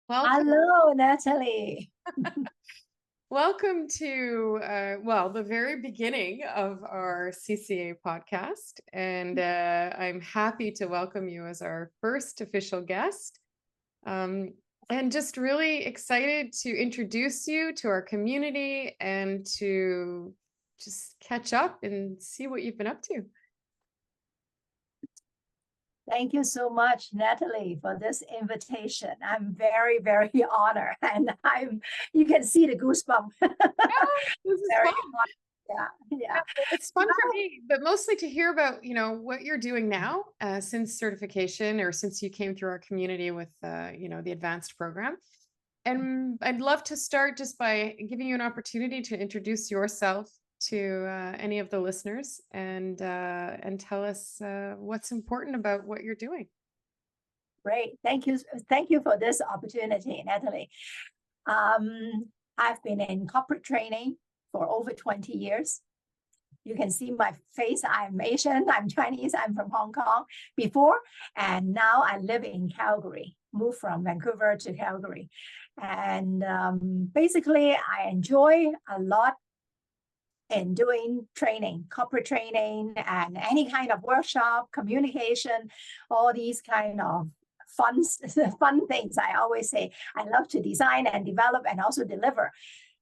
Hello, Natalie. Welcome to, the very beginning of our CCA podcast. And I'm happy to welcome you as our first official guest. And just really excited to introduce you to our community and to just catch up and see what you've been up to. Thank you so much, Natalie, for this invitation. I'm very, very honored, and you can see the goosebumps. This is Very fun. Yeah. It's fun for me, but mostly to hear about, what you're doing now since certification or since you came through our community with, the advanced program. And I'd love to start just by giving you an opportunity to introduce yourself to any of the listeners and tell us what's important about what you're doing. Great. Thank you for this opportunity, Natalie. I've been in corporate training for over 20 years. You can see my face. I'm Asian, I'm Chinese, I'm from Hong Kong before, and now I live in Calgary, moved from Vancouver to Calgary. And basically, I enjoy a lot in doing training, corporate training, and any kind of workshop, communication, all these kind of fun things. I always say I love to design and develop and also deliver.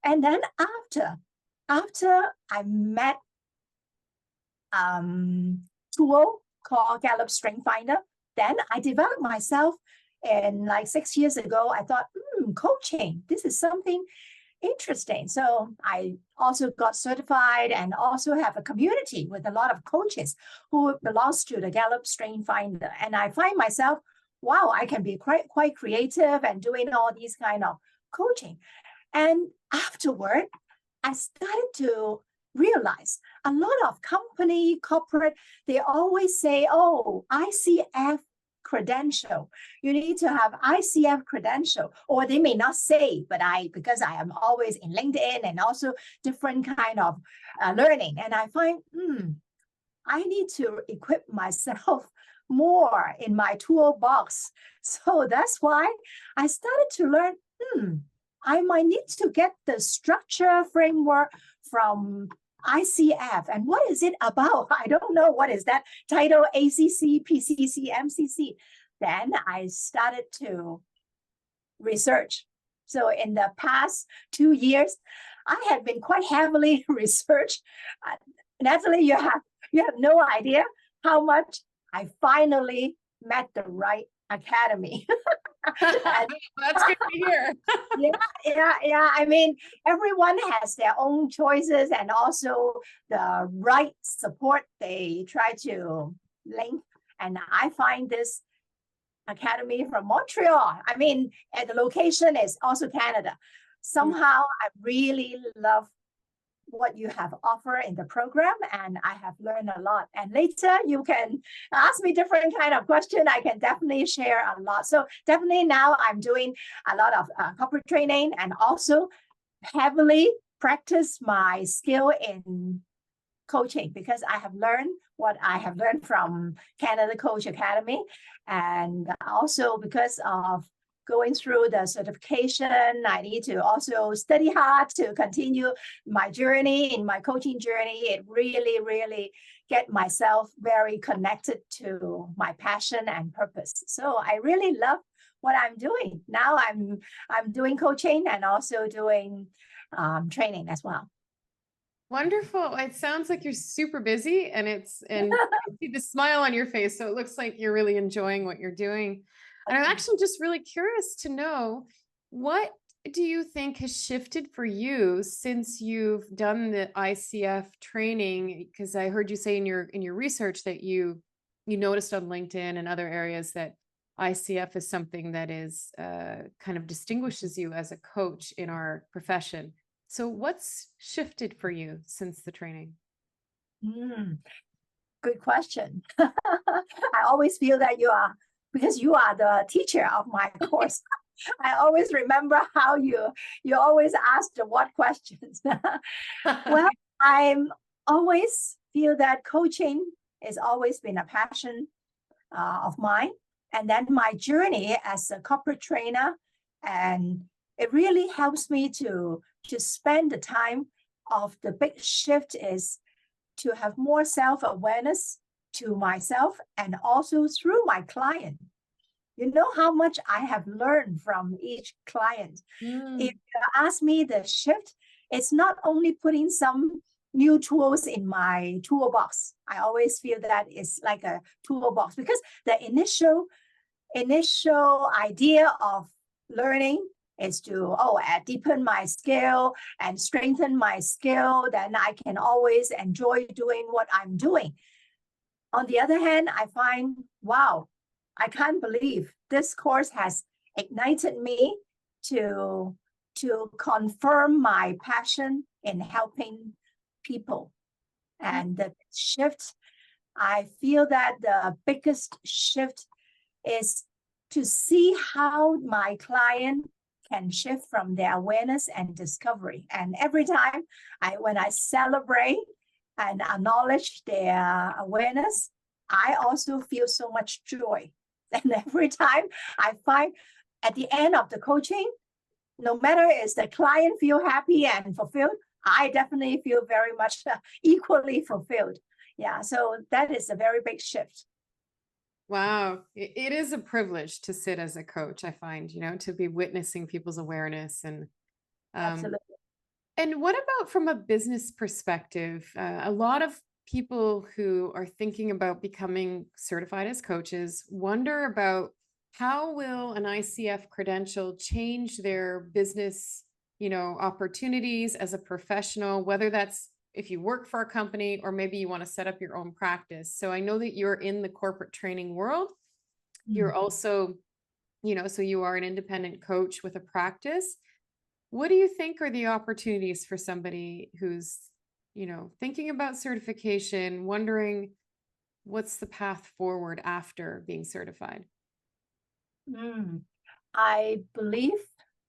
And then after I met tool called Gallup Strength Finder, then I developed myself. And like 6 years ago, I thought, coaching, this is something interesting. So I also got certified and also have a community with a lot of coaches who belongs to the Gallup Strength Finder. And I find myself, wow, I can be quite creative and doing all these kind of coaching. And afterward, I started to realize a lot of corporate, they always say, oh, ICF Credential. You need to have ICF Credential, or they may not say, but because I am always in LinkedIn and also different kind of learning, and I find, I need to equip myself more in my toolbox. So that's why I started to learn, I might need to get the structure framework from ICF. And what is it about? I don't know. What is that title? ACC, PCC, MCC. Then I started to research. So in the past 2 years, I have been quite heavily researched. Natalie, you have no idea how much I finally met the right academy. That's good to hear. Yeah. I mean, everyone has their own choices and also the right support they try to link. And I find this academy from Montreal. I mean, and the location is also Canada. Somehow I really love what you have offered in the program, and I have learned a lot. And later you can ask me different kind of question. I can definitely share a lot. So definitely now I'm doing a lot of corporate training and also heavily practice my skill in coaching, because I have learned what I have learned from Canada Coach Academy, and also because of going through the certification, I need to also study hard to continue my journey, in my coaching journey. It really, really get myself very connected to my passion and purpose. So I really love what I'm doing. Now I'm doing coaching and also doing training as well. Wonderful. It sounds like you're super busy, and I see the smile on your face. So it looks like you're really enjoying what you're doing. And I'm actually just really curious to know, what do you think has shifted for you since you've done the ICF training? Because I heard you say in your research that you noticed on LinkedIn and other areas that ICF is something that is kind of distinguishes you as a coach in our profession. So what's shifted for you since the training? Good question. I always feel that because you are the teacher of my course. I always remember how you always ask the what questions. Well, I'm always feel that coaching has always been a passion of mine, and then my journey as a corporate trainer. And it really helps me to spend the time of the big shift is to have more self-awareness to myself and also through my client. You know how much I have learned from each client. If you ask me the shift, it's not only putting some new tools in my toolbox. I always feel that it's like a toolbox because the initial idea of learning is to deepen my skill and strengthen my skill, then I can always enjoy doing what I'm doing. On the other hand, I find, wow, I can't believe this course has ignited me to confirm my passion in helping people. And the shift, I feel that the biggest shift is to see how my client can shift from their awareness and discovery. And every time when I celebrate and acknowledge their awareness, I also feel so much joy. And every time I find at the end of the coaching, no matter is the client feel happy and fulfilled, I definitely feel very much equally fulfilled. Yeah, so that is a very big shift. Wow. It is a privilege to sit as a coach, I find, to be witnessing people's awareness. And Absolutely. And what about from a business perspective? A lot of people who are thinking about becoming certified as coaches wonder about how will an ICF credential change their business, opportunities as a professional, whether that's if you work for a company or maybe you want to set up your own practice. So I know that you're in the corporate training world. You're also, so you are an independent coach with a practice. What do you think are the opportunities for somebody who's, thinking about certification, wondering what's the path forward after being certified? I believe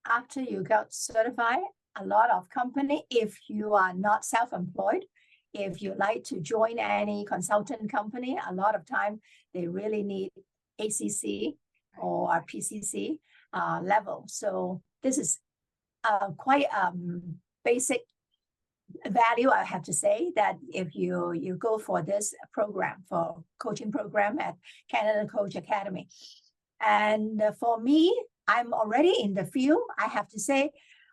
after you got certified, a lot of company, if you are not self-employed, if you like to join any consultant company, a lot of time they really need ACC or PCC level. So this is quite basic value, I have to say, that if you go for this program, for coaching program at Canada Coach Academy. And for me, I'm already in the field. I have to say,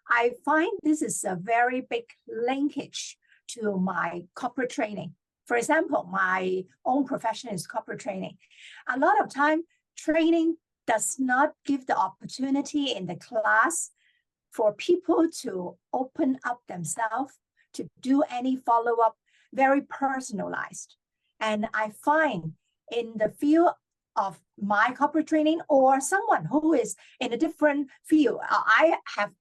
I find this is a very big linkage to my corporate training. For example, my own profession is corporate training. A lot of time, training does not give the opportunity in the class for people to open up themselves, to do any follow-up, very personalized. And I find in the field of my corporate training or someone who is in a different field, I have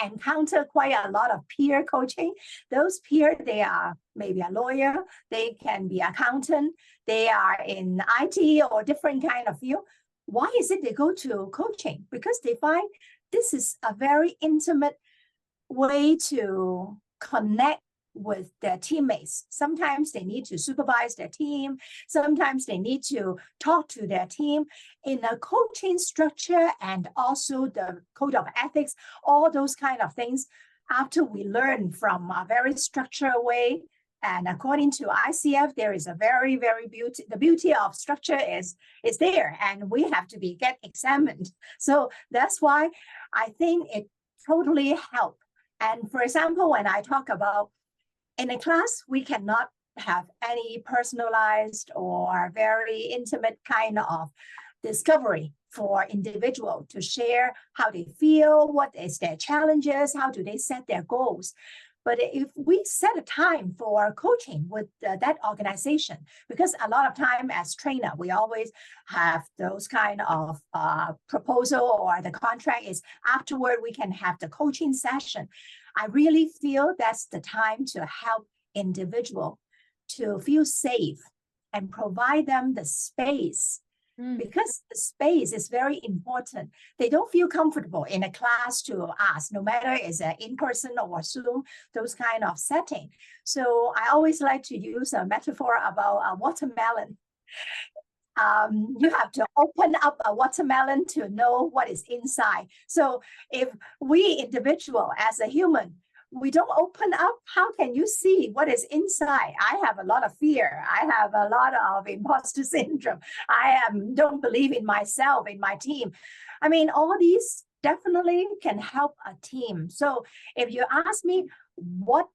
encountered quite a lot of peer coaching. Those peer, they are maybe a lawyer, they can be accountant, they are in IT or different kind of field. Why is it they go to coaching? Because they find this is a very intimate way to connect with their teammates. Sometimes they need to supervise their team. Sometimes they need to talk to their team in a coaching structure and also the code of ethics, all those kind of things. After we learn from a very structured way, and according to ICF, there is a very, very the beauty of structure is there, and we have to get examined. So that's why I think it totally helps. And for example, when I talk about in a class, we cannot have any personalized or very intimate kind of discovery for individual to share how they feel, what is their challenges, how do they set their goals. But if we set a time for coaching with that organization, because a lot of time as trainer, we always have those kind of proposal or the contract is afterward, we can have the coaching session. I really feel that's the time to help individual to feel safe and provide them the space. Because the space is very important. They don't feel comfortable in a class to ask, no matter is it in-person or Zoom, those kind of setting. So I always like to use a metaphor about a watermelon. You have to open up a watermelon to know what is inside. So if we individual as a human, we don't open up, how can you see what is inside? I have a lot of fear. I have a lot of imposter syndrome. Don't believe in myself, in my team. I mean, all these definitely can help a team. So if you ask me, what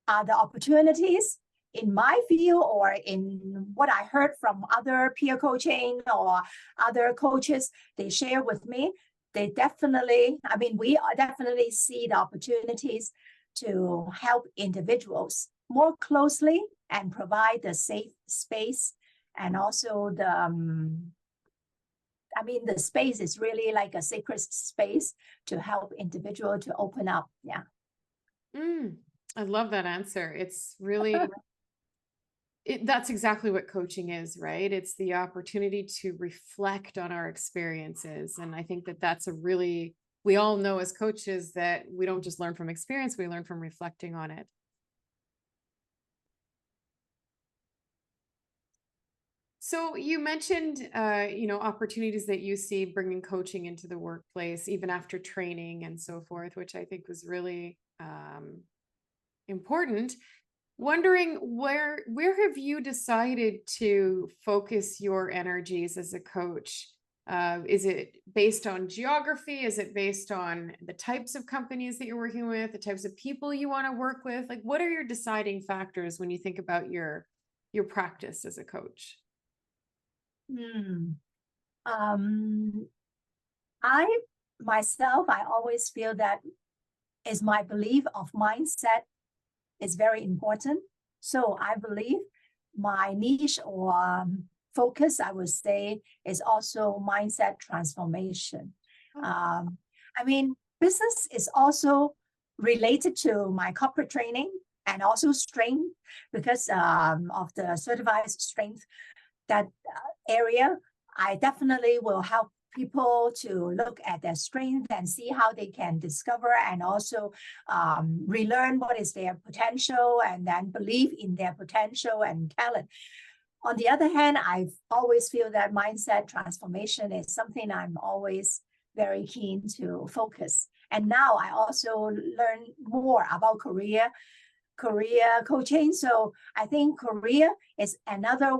are the opportunities in my field or in what I heard from other peer coaching or other coaches, they share with me, they definitely, I mean, we definitely see the opportunities to help individuals more closely and provide the safe space. And also the space is really like a sacred space to help individual to open up. Yeah. I love that answer. It's really, that's exactly what coaching is, right? It's the opportunity to reflect on our experiences. And I think that that's we all know as coaches that we don't just learn from experience, we learn from reflecting on it. So you mentioned, opportunities that you see bringing coaching into the workplace, even after training and so forth, which I think was really important. Wondering where have you decided to focus your energies as a coach? Is it based on geography? Is it based on the types of companies that you're working with, the types of people you want to work with? Like, what are your deciding factors when you think about your practice as a coach? I always feel that is my belief of mindset is very important. So I believe my niche or focus, I would say, is also mindset transformation. Business is also related to my corporate training and also strength because of the certified strength, that area. I definitely will help people to look at their strength and see how they can discover and also relearn what is their potential and then believe in their potential and talent. On the other hand, I always feel that mindset transformation is something I'm always very keen to focus. And now I also learn more about career coaching. So I think career is another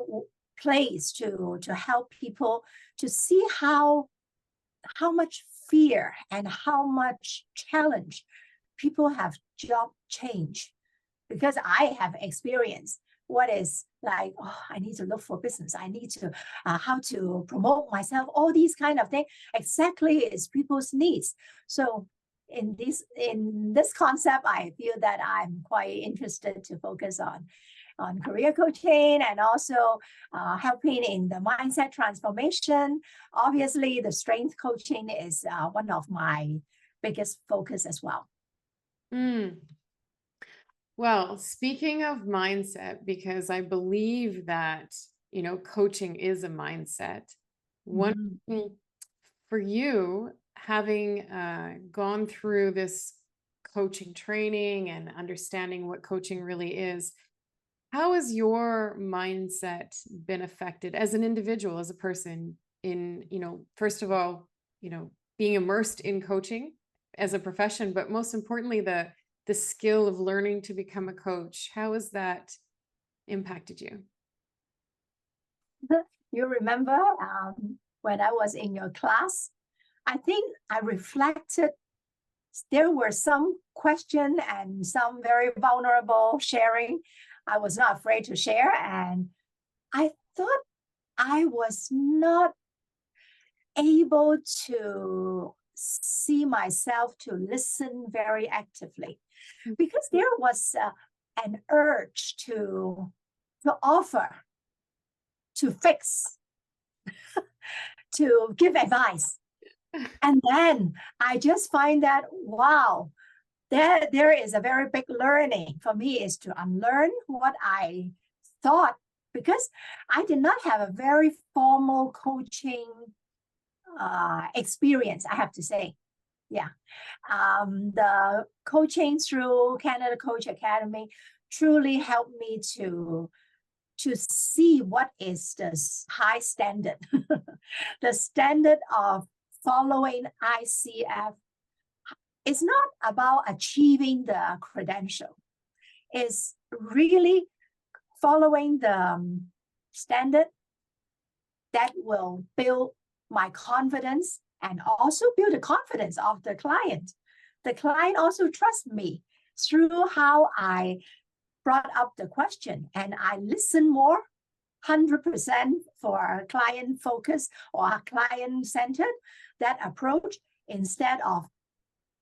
place to help people to see how much fear and how much challenge people have job change, because I have experienced what is like, I need to look for business, I need to how to promote myself, all these kind of things exactly is people's needs. So in this concept, I feel that I'm quite interested to focus on career coaching and also helping in the mindset transformation. Obviously, the strength coaching is one of my biggest focus as well. Well, speaking of mindset, because I believe that, coaching is a mindset. One for you, having gone through this coaching training and understanding what coaching really is, how has your mindset been affected as an individual, as a person in, first of all, being immersed in coaching as a profession, but most importantly, the skill of learning to become a coach? How has that impacted you? You remember when I was in your class, I think I reflected, there were some question and some very vulnerable sharing. I was not afraid to share, and I thought I was not able to see myself to listen very actively, because there was an urge to offer, to fix, to give advice. And then I just find that, wow, there is a very big learning for me, is to unlearn what I thought, because I did not have a very formal coaching experience, I have to say. Yeah. The coaching through Canada Coach Academy truly helped me to to see what is the high standard, the standard of following ICF. It's not about achieving the credential. It's really following the standard that will build my confidence and also build the confidence of the client. The client also trusts me through how I brought up the question, and I listen more, 100% for client focus or client centered, that approach, instead of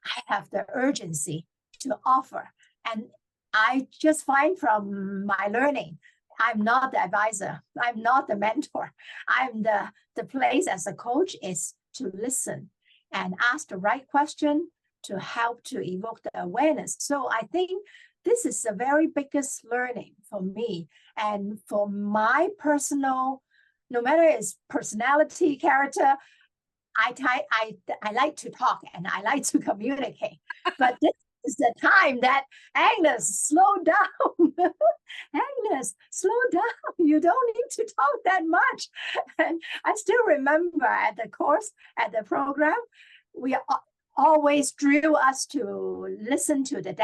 I have the urgency to offer. And I just find from my learning, I'm not the advisor, I'm not the mentor. I'm the place as a coach is to listen and ask the right question to help to evoke the awareness. So I think this is the very biggest learning for me. And for my personal, no matter it's personality, character, I like to talk and I like to communicate. But this is the time that, Agnes, slow down. Agnes, slow down. You don't need to talk that much. And I still remember at the course, at the program, we always drill us to listen to the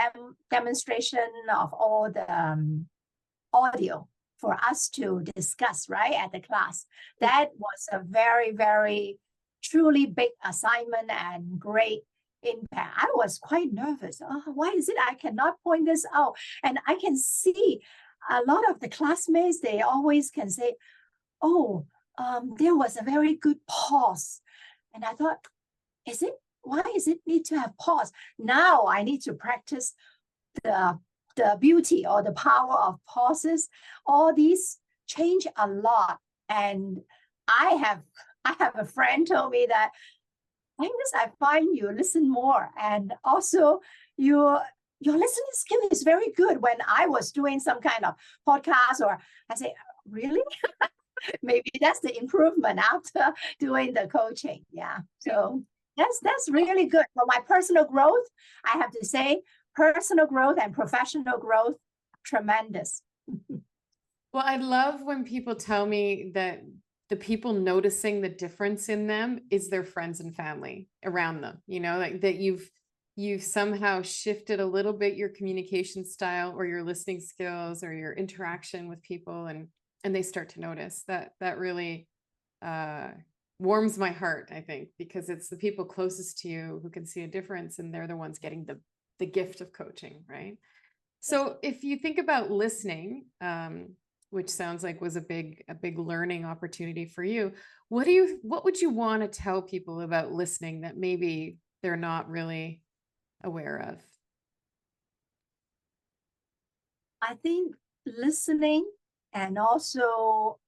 demonstration of all the audio for us to discuss, right, at the class. That was a very, very truly big assignment and great impact. I was quite nervous. Oh, why is it I cannot point this out? And I can see a lot of the classmates, they always can say, oh, there was a very good pause. And I thought, why is it need to have pause? Now I need to practice the beauty or the power of pauses. All these change a lot. And I have a friend told me that, Agnes, I find you listen more. And also your listening skill is very good. When I was doing some kind of podcast, or I say, really? Maybe that's the improvement after doing the coaching. Yeah. So that's really good. For my personal growth, I have to say, personal growth and professional growth, tremendous. Well, I love when people tell me that the people noticing the difference in them is their friends and family around them, like that you've somehow shifted a little bit your communication style or your listening skills or your interaction with people, and they start to notice that. That really warms my heart, I think, because it's the people closest to you who can see a difference, and they're the ones getting the gift of coaching, right? So if you think about listening, which sounds like was a big learning opportunity for you, what would you want to tell people about listening that maybe they're not really aware of? I think listening and also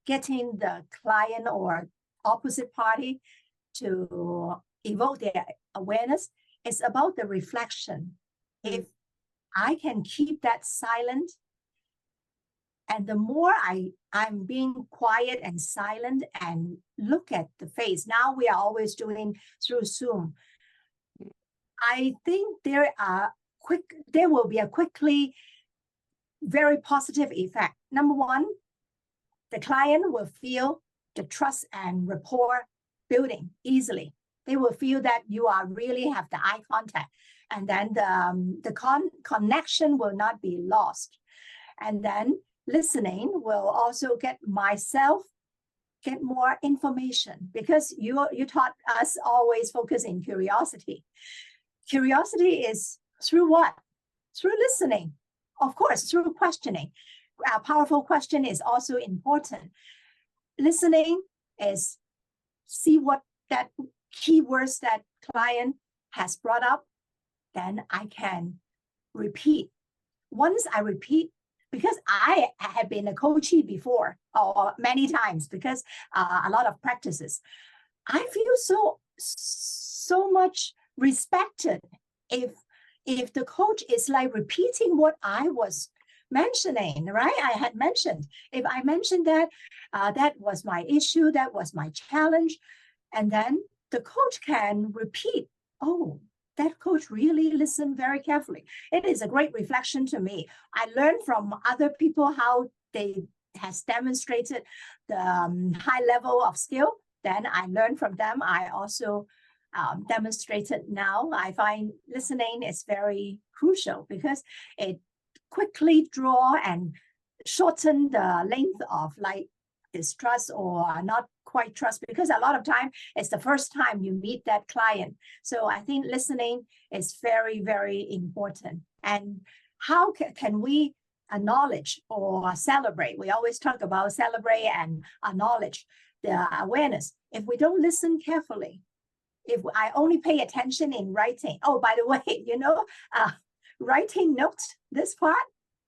getting the client or opposite party to evoke their awareness is about the reflection. If I can keep that silent, and the more I'm being quiet and silent and look at the face. Now we are always doing through Zoom. I think there will be a quickly very positive effect. Number one, the client will feel the trust and rapport building easily. They will feel that you are really have the eye contact, and then the connection will not be lost. And then listening will also get more information, because you taught us always focus in curiosity. Curiosity is through what? Through listening, of course, through questioning. A powerful question is also important. Listening is see what that keywords that client has brought up, then I can repeat. Once I repeat, because I have been a coachee before, or many times, because a lot of practices, I feel so much respected if the coach is like repeating what I was mentioning, right? I had mentioned, if I mentioned that that was my issue, that was my challenge, and then the coach can repeat, oh, that coach really listened very carefully. It is a great reflection to me. I learned from other people how they has demonstrated the high level of skill, then I learn from them. I also demonstrated now. I find listening is very crucial because it quickly draw and shorten the length of like distrust or not quite trust, because a lot of time it's the first time you meet that client. So I think listening is very, very important. And how can we acknowledge or celebrate? We always talk about celebrate and acknowledge the awareness. If we don't listen carefully, if I only pay attention in writing, oh, by the way, writing notes, this part,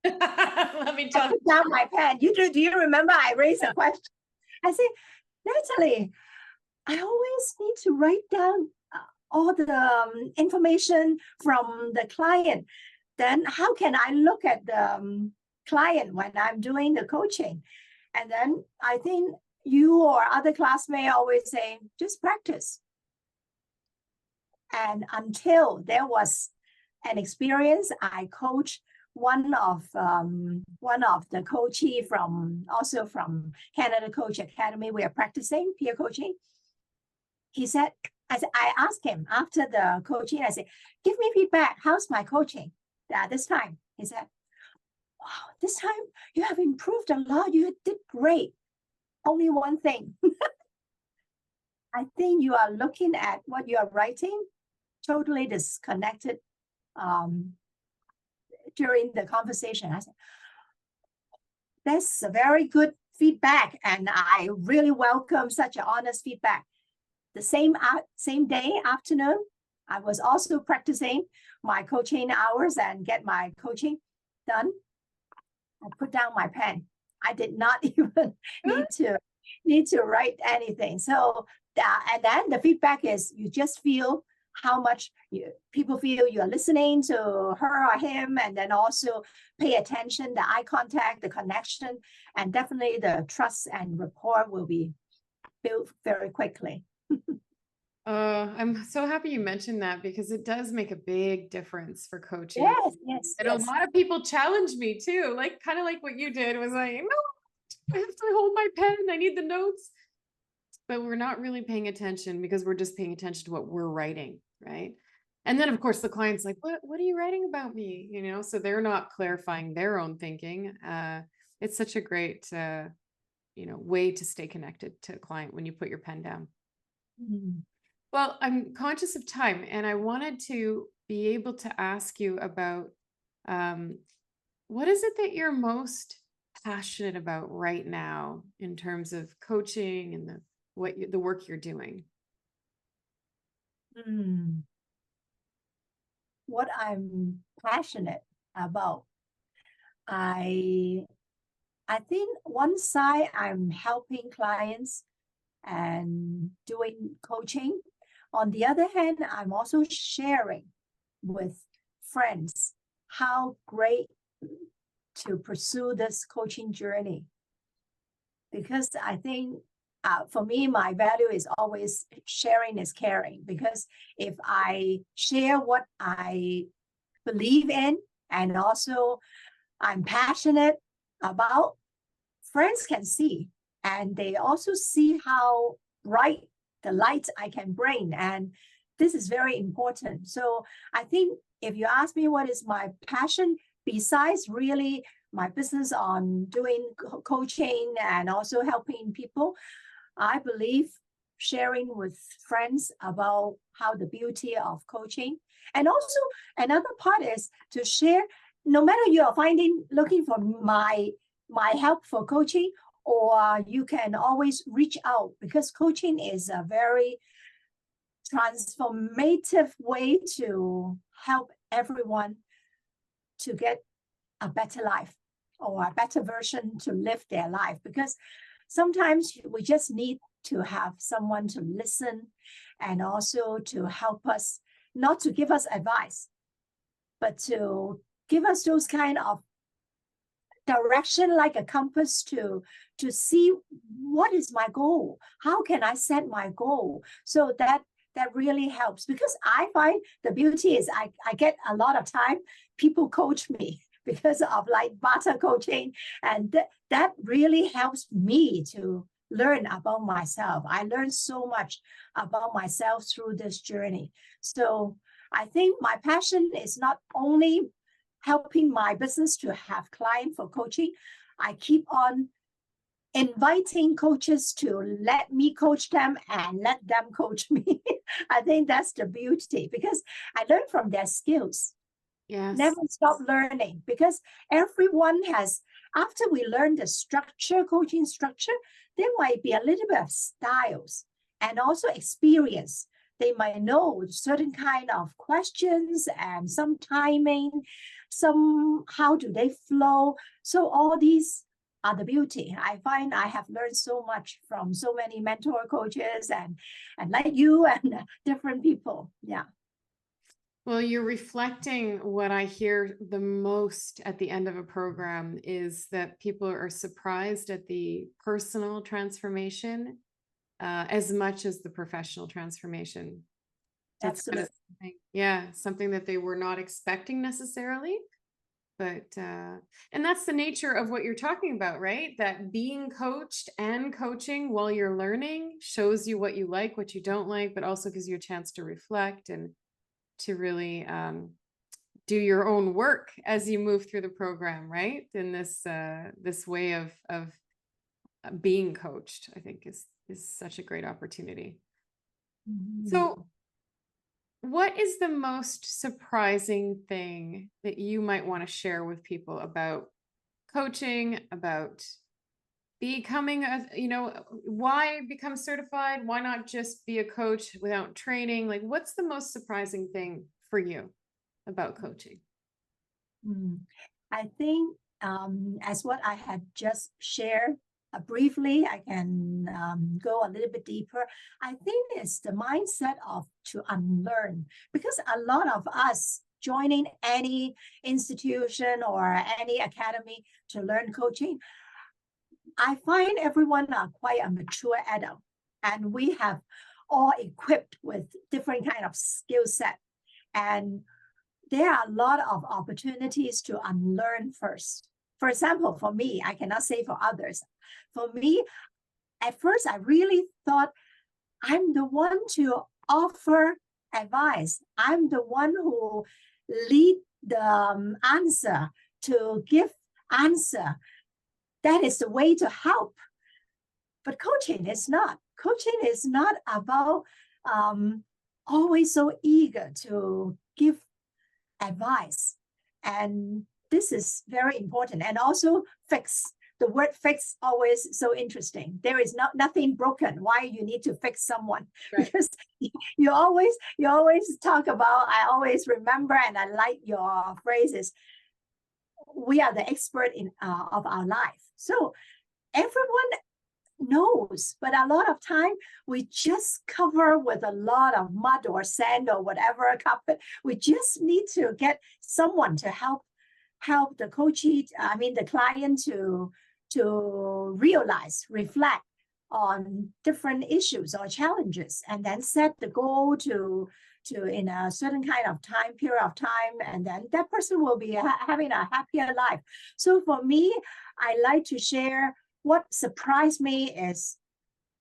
let me talk. I put down my pen. Do you remember I raised a question? I said, Natalie, I always need to write down all the information from the client. Then how can I look at the client when I'm doing the coaching? And then I think you or other classmates always say, just practice. And until there was an experience, I coached one of the coachee from Canada Coach Academy. We are practicing peer coaching. He said, I asked him after the coaching, I said, give me feedback. How's my coaching? This time, he said, wow, this time you have improved a lot. You did great. Only one thing. I think you are looking at what you are writing totally disconnected during the conversation. I said, that's a very good feedback, and I really welcome such an honest feedback. The same day afternoon, I was also practicing my coaching hours and get my coaching done. I put down my pen. I did not even need to write anything. So and then the feedback is you just feel how much people feel you are listening to her or him, and then also pay attention, the eye contact, the connection, and definitely the trust and rapport will be built very quickly. I'm so happy you mentioned that, because it does make a big difference for coaching. Yes. And a lot of people challenge me too, like kind of like what you did was like, no, I have to hold my pen. I need the notes. But we're not really paying attention because we're just paying attention to what we're writing, right? And then of course the client's like, what are you writing about me? So they're not clarifying their own thinking. It's such a great, way to stay connected to a client when you put your pen down. Mm-hmm. Well, I'm conscious of time, and I wanted to be able to ask you about what is it that you're most passionate about right now in terms of coaching and the work you're doing? What I'm passionate about, I think one side I'm helping clients and doing coaching. On the other hand, I'm also sharing with friends how great to pursue this coaching journey. Because I think for me, my value is always sharing is caring. Because if I share what I believe in and also I'm passionate about, friends can see, and they also see how bright the light I can bring. And this is very important. So I think if you ask me what is my passion, besides really my business on doing coaching and also helping people, I believe sharing with friends about how the beauty of coaching. And also another part is to share, no matter you are looking for my help for coaching, or you can always reach out, because coaching is a very transformative way to help everyone to get a better life or a better version to live their life. Because sometimes we just need to have someone to listen and also to help us, not to give us advice, but to give us those kind of direction, like a compass to see what is my goal, how can I set my goal. So that really helps, because I find the beauty is I get a lot of time people coach me because of like barter coaching. And that really helps me to learn about myself. I learned so much about myself through this journey. So I think my passion is not only helping my business to have clients for coaching. I keep on inviting coaches to let me coach them and let them coach me. I think that's the beauty, because I learn from their skills. Yes. Never stop learning, because everyone has, after we learn the structure, coaching structure, there might be a little bit of styles and also experience. They might know certain kind of questions and some timing, some how do they flow. So all these are the beauty. I find I have learned so much from so many mentor coaches and like you and different people. Yeah. Well, you're reflecting what I hear the most at the end of a program is that people are surprised at the personal transformation as much as the professional transformation. It's kind of something that they were not expecting necessarily. But, and that's the nature of what you're talking about, right? That being coached and coaching while you're learning shows you what you like, what you don't like, but also gives you a chance to reflect and to really do your own work as you move through the program, right? In this this way of being coached, I think is such a great opportunity. Mm-hmm. So what is the most surprising thing that you might want to share with people about coaching, about becoming a, why become certified? Why not just be a coach without training? Like, what's the most surprising thing for you about coaching? I think as what I had just shared briefly, I can go a little bit deeper. I think it's the mindset of to unlearn, because a lot of us joining any institution or any academy to learn coaching, I find everyone are quite a mature adult, and we have all equipped with different kind of skill set, and there are a lot of opportunities to unlearn first. For example, for me, I cannot say for others. For me, at first, I really thought I'm the one to offer advice. I'm the one who lead the answer, to give answer. That is the way to help. But coaching is not. Coaching is not about always so eager to give advice. And this is very important. And also fix. The word fix always so interesting. There is nothing broken. Why you need to fix someone? Right. Because you always talk about, I always remember, and I like your phrases, we are the expert in of our life. So everyone knows, but a lot of time we just cover with a lot of mud or sand or whatever carpet. We just need to get someone to help the coachee, the client to realize, reflect on different issues or challenges, and then set the goal to in a certain kind of period of time, and then that person will be having a happier life. So for me, I like to share what surprised me is,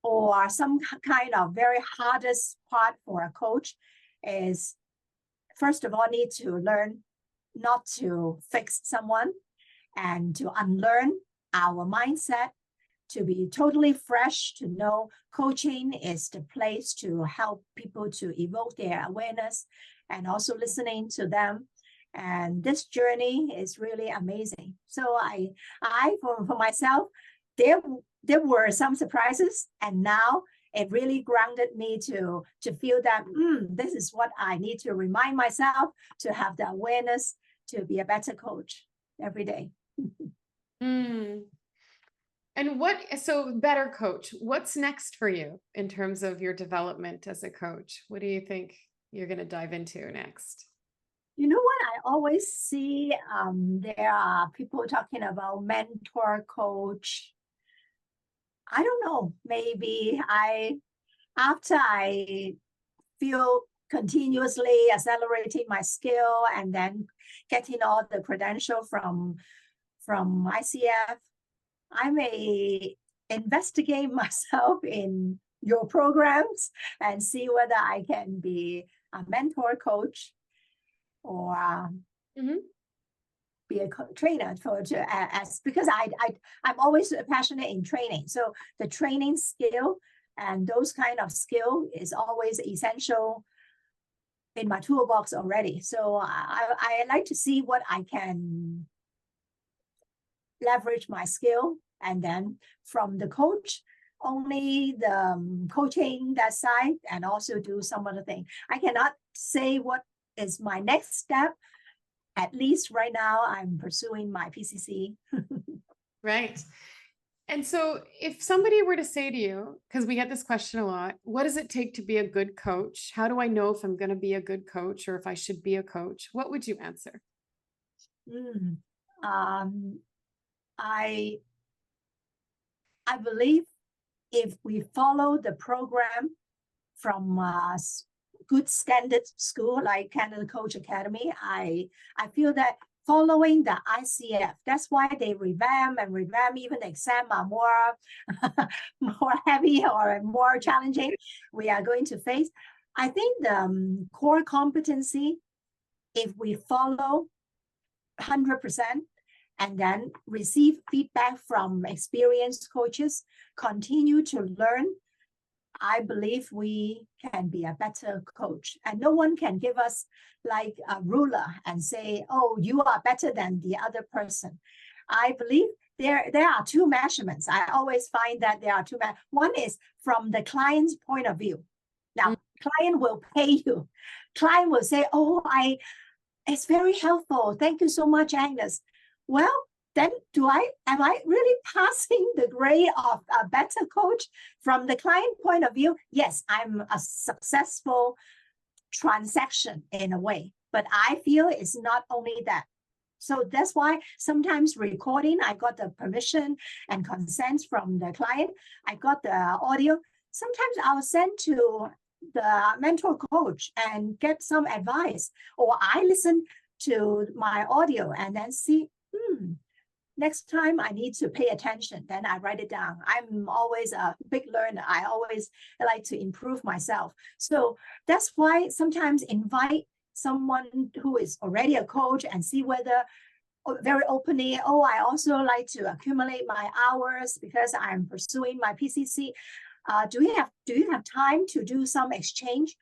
or some kind of very hardest part for a coach is, first of all, need to learn not to fix someone and to unlearn our mindset, to be totally fresh, to know coaching is the place to help people to evoke their awareness and also listening to them. And this journey is really amazing. So I for myself, there were some surprises, and now it really grounded me to feel that this is what I need to remind myself, to have the awareness to be a better coach every day. And so better coach, what's next for you in terms of your development as a coach? What do you think you're going to dive into next? You know what? I always see there are people talking about mentor coach. I don't know. Maybe after I feel continuously accelerating my skill and then getting all the credential from ICF. I may investigate myself in your programs and see whether I can be a mentor coach or be a trainer because I'm always passionate in training. So the training skill and those kind of skill is always essential in my toolbox already. So I like to see what I can leverage my skill, and then from the coach, only the coaching that side, and also do some other thing. I cannot say what is my next step. At least right now, I'm pursuing my PCC. Right. And so if somebody were to say to you, because we get this question a lot, what does it take to be a good coach? How do I know if I'm going to be a good coach or if I should be a coach? What would you answer? I believe if we follow the program from good standard school like Canada Coach Academy, I feel that following the ICF, that's why they revamp, even the exam are more more heavy or more challenging we are going to face. I think the core competency, if we follow 100% and then receive feedback from experienced coaches, continue to learn, I believe we can be a better coach. And no one can give us like a ruler and say, oh, you are better than the other person. I believe there are two measurements. I always find that there are two. One is from the client's point of view. Now, client will pay you. Client will say, oh, it's very helpful. Thank you so much, Agnes. Well, then am I really passing the grade of a better coach? From the client point of view? Yes, I'm a successful transaction in a way, but I feel it's not only that. So that's why sometimes recording, I got the permission and consent from the client. I got the audio. Sometimes I'll send to the mentor coach and get some advice, or I listen to my audio and then see, next time I need to pay attention, then I write it down. I'm always a big learner. I always like to improve myself. So that's why sometimes invite someone who is already a coach and see whether very openly, oh, I also like to accumulate my hours because I'm pursuing my PCC. Do you have time to do some exchange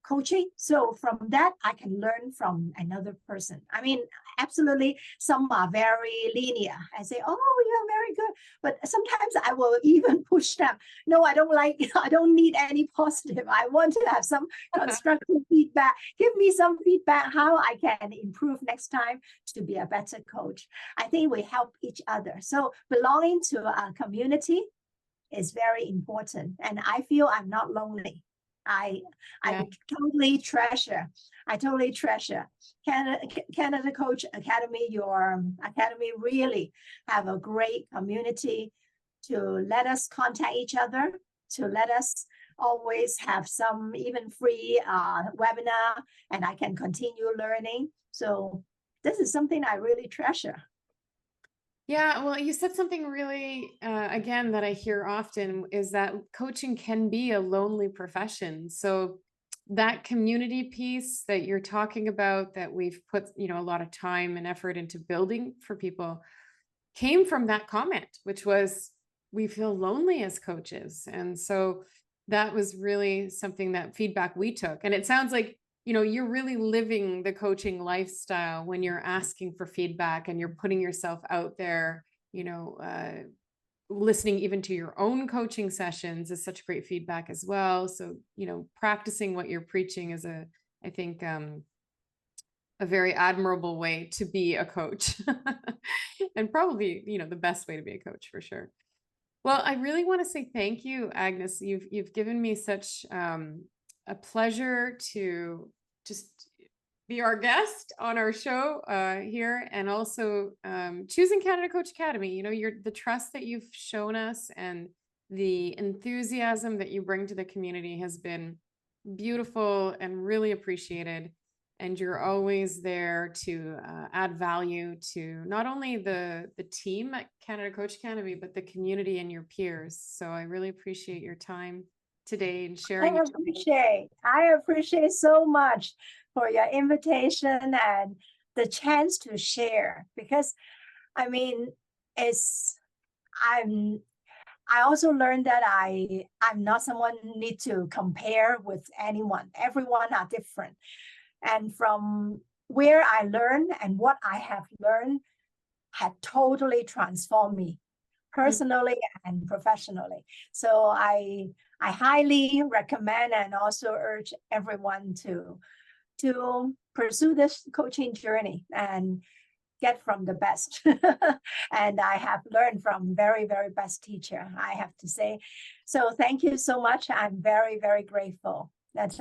coaching? So from that, I can learn from another person. I mean, absolutely, some are very linear and say, oh, you're very good. But sometimes I will even push them. No, I don't need any positive. I want to have some constructive feedback. Give me some feedback how I can improve next time to be a better coach. I think we help each other. So belonging to a community is very important. And I feel I'm not lonely. I totally treasure Canada Coach Academy. Your academy really have a great community to let us contact each other, to let us always have some even free webinar, and I can continue learning. So this is something I really treasure. Yeah, well, you said something really, again, that I hear often is that coaching can be a lonely profession. So that community piece that you're talking about, that we've put, a lot of time and effort into building for people, came from that comment, which was, we feel lonely as coaches. And so that was really something, that feedback we took. And it sounds like, you're really living the coaching lifestyle when you're asking for feedback and you're putting yourself out there, listening even to your own coaching sessions is such great feedback as well. So, practicing what you're preaching is I think, a very admirable way to be a coach and probably, the best way to be a coach for sure. Well, I really want to say thank you, Agnes. You've given me such a pleasure to just be our guest on our show here, and also choosing Canada Coach Academy. The trust that you've shown us and the enthusiasm that you bring to the community has been beautiful and really appreciated. And you're always there to add value to not only the team at Canada Coach Academy, but the community and your peers. So I really appreciate your time today and sharing. I appreciate so much for your invitation and the chance to share, because I mean, I also learned that I'm not someone who need to compare with anyone. Everyone are different. And from where I learned and what I have learned had totally transformed me personally and professionally. So I highly recommend and also urge everyone to pursue this coaching journey and get from the best. And I have learned from very, very best teacher, I have to say. So thank you so much. I'm very, very grateful. That's